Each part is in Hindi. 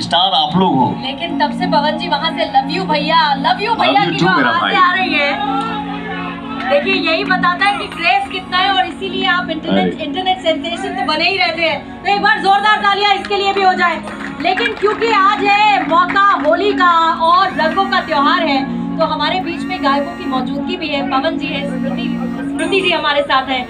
स्टार आप लोग हो। लेकिन तब से पवन जी वहाँ से लव यू भैया की जो आवाज़ें आ रही है, देखिए यही बताता है कि क्रेज कितना है, और इसीलिए आप इंटरनेट सेंसेशन तो बने ही रहते हैं। तो एक बार जोरदार तालियां इसके लिए भी हो जाए। लेकिन क्योंकि आज है मौका होली का और रंगों का त्योहार है, तो हमारे बीच में गायकों की मौजूदगी भी है। पवन जी है, स्मृति जी हमारे साथ है,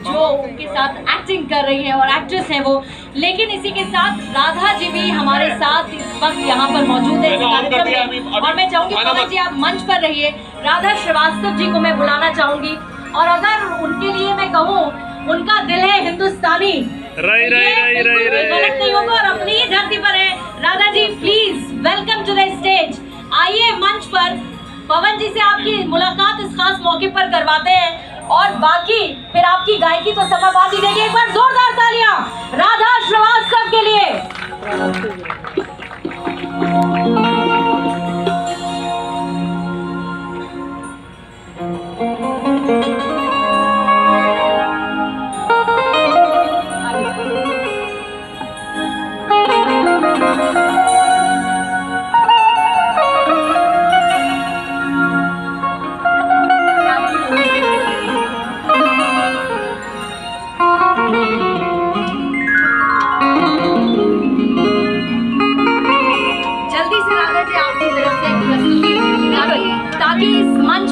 जो उनके साथ एक्टिंग कर रही है और एक्ट्रेस है वो। लेकिन इसी के साथ राधा जी भी हमारे साथ इस वक्त यहाँ पर मौजूद है इस कार्यक्रम में, और मैं चाहूंगी पवन जी आप मंच पर रहिए। राधा श्रीवास्तव जी को मैं बुलाना चाहूंगी, और अगर उनके लिए मैं कहूँ, उनका दिल है हिंदुस्तानी, गलत नहीं होगा और अपनी ही धरती पर है। Radha ji please welcome to the stage, आइए मंच पर। पवन जी से आपकी मुलाकात इस खास मौके पर करवाते हैं, और बाकी फिर आपकी गायकी तो समय बाद ही देगी। एक बार जोरदार तालियां राधा श्रीवास्तव के लिए। ताकि इस मंच